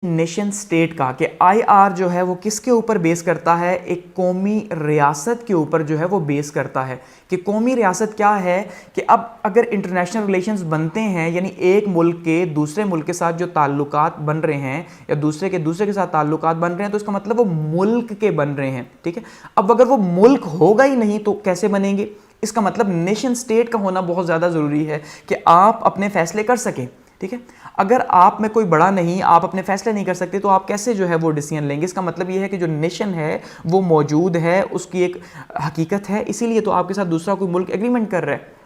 Nation state का कि IR जो है वो किसके ऊपर बेस करता है, एक कौमी रियासत के ऊपर जो है वो बेस करता है। कि कौमी रियासत क्या है कि अब अगर इंटरनेशनल रिलेशंस बनते हैं, यानी एक मुल्क के दूसरे मुल्क के साथ जो ताल्लुकात बन रहे हैं या दूसरे के साथ ताल्लुकात बन रहे हैं, तो इसका मतलब वो मुल्क के बन रहे हैं। ठीक है, अब अगर वो मुल्क होगा ही नहीं तो कैसे बनेंगे? इसका मतलब नेशन स्टेट का होना बहुत ज़्यादा ज़रूरी है कि आप अपने फैसले कर सकें। ठीक है, अगर आप में कोई बड़ा नहीं, आप अपने फैसले नहीं कर सकते, तो आप कैसे जो है वो डिसीजन लेंगे? इसका मतलब ये है कि जो नेशन है वो मौजूद है, उसकी एक हकीकत है, इसीलिए तो आपके साथ दूसरा कोई मुल्क एग्रीमेंट कर रहा है।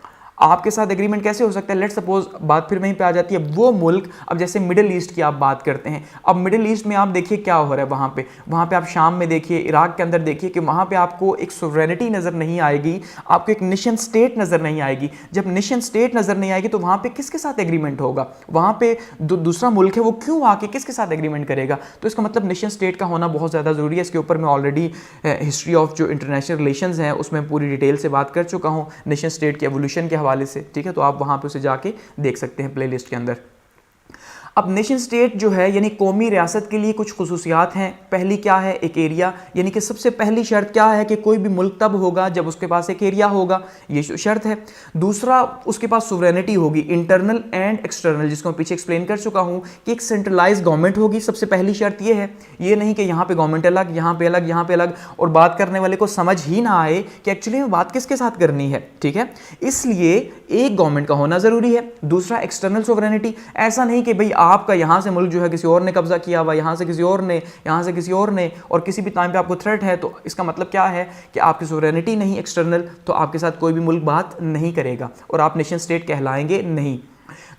आपके साथ एग्रीमेंट कैसे हो सकता है? लेट सपोज बात फिर वहीं पे आ जाती है, वो मुल्क, अब जैसे मिडिल ईस्ट की आप बात करते हैं, अब मिडिल ईस्ट में आप देखिए क्या हो रहा है वहाँ पे आप शाम में देखिए, इराक के अंदर देखिए कि वहाँ पे आपको एक सोवरेनिटी नज़र नहीं आएगी, आपको एक नेशन स्टेट नज़र नहीं आएगी। जब नेशन स्टेट नज़र नहीं आएगी तो वहाँ पे किसके साथ एग्रीमेंट होगा? वहाँ पे दूसरा मुल्क है वो क्यों आके किसके साथ एग्रीमेंट करेगा? तो इसका मतलब नेशन स्टेट का होना बहुत ज़्यादा ज़रूरी है। इसके ऊपर मैं ऑलरेडी हिस्ट्री ऑफ जो इंटरनेशनल रिलेशंस हैं उसमें पूरी डिटेल से बात कर चुका हूँ, नेशन स्टेट के एवोल्यूशन के हवाले से। ठीक है, तो आप वहां पे उसे जाके देख सकते हैं प्लेलिस्ट के अंदर। अब नेशन स्टेट जो है यानी कौमी रियासत के लिए कुछ खुसूसियात हैं। पहली क्या है? एक एरिया, यानी कि सबसे पहली शर्त क्या है कि कोई भी मुल्क तब होगा जब उसके पास एक एरिया होगा, ये शर्त है। दूसरा, उसके पास सोवरेनिटी होगी, इंटरनल एंड एक्सटर्नल, जिसको मैं पीछे एक्सप्लेन कर चुका हूं कि एक सेंट्रलाइज गवर्नमेंट होगी। सबसे पहली शर्त ये है, ये नहीं कि यहाँ पे गवर्नमेंट अलग, यहाँ पे अलग, यहाँ पे अलग, और बात करने वाले को समझ ही ना आए कि एक्चुअली में बात किसके साथ करनी है। ठीक है, इसलिए एक गवर्नमेंट का होना जरूरी है। दूसरा, एक्सटर्नल सोवरेनिटी, ऐसा नहीं कि भाई आपका यहां से मुल्क जो है किसी और ने कब्जा किया हुआ, यहां से किसी और ने, यहां से किसी और ने, और किसी भी टाइम पे आपको थ्रेट है, तो इसका मतलब क्या है कि आपकी सोवरेनिटी नहीं एक्सटर्नल, तो आपके साथ कोई भी मुल्क बात नहीं करेगा और आप नेशन स्टेट कहलाएंगे नहीं।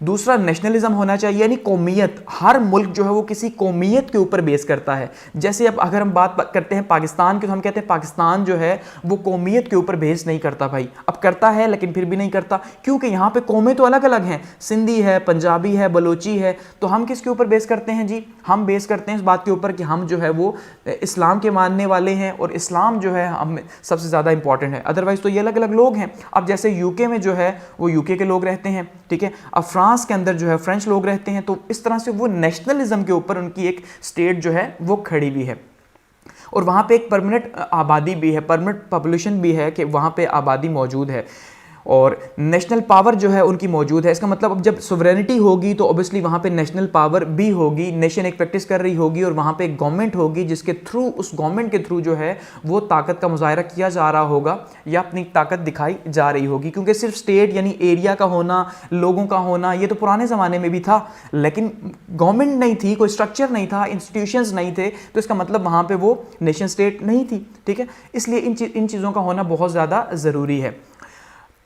दूसरा, नेशनलिज्म होना चाहिए, यानी कौमियत। हर मुल्क जो है वो किसी कौमियत के ऊपर बेस करता है। जैसे अब अगर हम बात करते हैं पाकिस्तान की, तो हम कहते हैं पाकिस्तान जो है वो कौमियत के ऊपर बेस नहीं करता भाई। अब करता है लेकिन फिर भी नहीं करता, क्योंकि यहाँ पे कौमें तो अलग अलग हैं, सिंधी है, पंजाबी है, बलोची है। तो हम किसके ऊपर बेस करते हैं जी? हम बेस करते हैं इस बात के ऊपर कि हम जो है वो इस्लाम के मानने वाले हैं और इस्लाम जो है हम सबसे ज़्यादा इंपॉर्टेंट है। अदरवाइज तो ये अलग अलग लोग हैं। अब जैसे यूके में जो है वो यूके के लोग रहते हैं, ठीक है, अब फ्रांस के अंदर जो है फ्रेंच लोग रहते हैं, तो इस तरह से वो नेशनलिज्म के ऊपर उनकी एक स्टेट जो है वो खड़ी हुई है। और वहाँ पे एक परमानेंट आबादी भी है, परमानेंट पॉपुलेशन भी है कि वहाँ पे आबादी मौजूद है, और नेशनल पावर जो है उनकी मौजूद है। इसका मतलब अब जब सोवरेनिटी होगी तो ऑब्वियसली वहाँ पे नेशनल पावर भी होगी, नेशन एक प्रैक्टिस कर रही होगी, और वहाँ पे एक गवर्नमेंट होगी जिसके थ्रू, उस गवर्नमेंट के थ्रू जो है वो ताकत का मुजाहरा किया जा रहा होगा या अपनी ताकत दिखाई जा रही होगी। क्योंकि सिर्फ स्टेट यानी एरिया का होना, लोगों का होना, ये तो पुराने ज़माने में भी था, लेकिन गवर्नमेंट नहीं थी, कोई स्ट्रक्चर नहीं था, इंस्टीट्यूशंस नहीं थे, तो इसका मतलब वहाँ पर वो नेशन स्टेट नहीं थी। ठीक है, इसलिए इन चीज़ों का होना बहुत ज़्यादा ज़रूरी है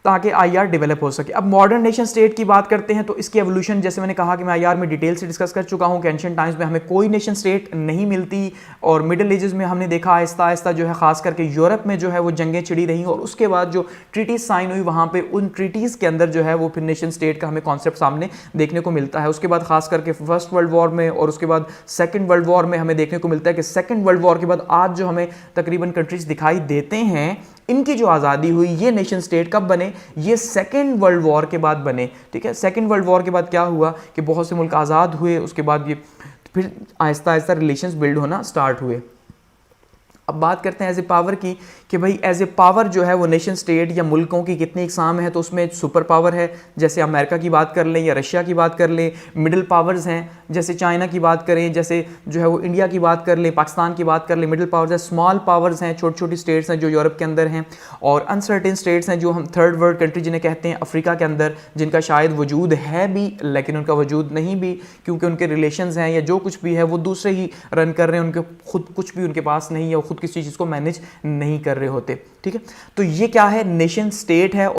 ताकि आईआर डेवलप हो सके। अब मॉडर्न नेशन स्टेट की बात करते हैं तो इसकी एवोल्यूशन, जैसे मैंने कहा कि मैं आईआर में डिटेल से डिस्कस कर चुका हूं कि एंशिएंट टाइम्स में हमें कोई नेशन स्टेट नहीं मिलती, और मिडिल एजेस में हमने देखा आहिस्ता आहिस्ता जो है खास करके यूरोप में जो है वो जंगें छिड़ी रही, और उसके बाद जो ट्रीटीज साइन हुई वहाँ पर उन ट्रीटीज़ के अंदर जो है वो फिर नेशन स्टेट का हमें कॉन्सेप्ट सामने देखने को मिलता है। उसके बाद खास करके फर्स्ट वर्ल्ड वॉर में और उसके बाद सेकेंड वर्ल्ड वॉर में हमें देखने को मिलता है कि सेकेंड वर्ल्ड वॉर के बाद आज जो हमें तकरीबन कंट्रीज दिखाई देते हैं, इनकी जो आज़ादी हुई, ये नेशन स्टेट कब बने? ये सेकेंड वर्ल्ड वॉर के बाद बने। ठीक है, सेकेंड वर्ल्ड वॉर के बाद क्या हुआ कि बहुत से मुल्क आज़ाद हुए, उसके बाद ये फिर आहिस्ता आहिस्ता रिलेशंस बिल्ड होना स्टार्ट हुए। अब बात करते हैं एज ए पावर की कि भाई एज ए पावर जो है वो नेशन स्टेट या मुल्कों की कितनी इकसाम है, तो उसमें सुपर पावर है, जैसे अमेरिका की बात कर लें या रशिया की बात कर लें। मिडिल पावर्स हैं, जैसे चाइना की बात करें, जैसे जो है वो इंडिया की बात कर लें, पाकिस्तान की बात कर लें। मिडिल पावर्स है, स्मॉल पावर्स हैं, छोटी छोटी स्टेट्स हैं जो यूरोप के अंदर हैं, और अनसर्टेन स्टेट्स हैं जो हम थर्ड वर्ल्ड कंट्री जिन्हें कहते हैं, अफ्रीका के अंदर, जिनका शायद वजूद है भी लेकिन उनका वजूद नहीं भी, क्योंकि उनके रिलेशंस हैं या जो कुछ भी है वो दूसरे ही रन कर रहे हैं, उनके खुद कुछ भी उनके पास नहीं है, वो खुद किसी चीज़ को मैनेज नहीं कर रहे होते। ठीक है, तो ये क्या है? नेशन स्टेट है।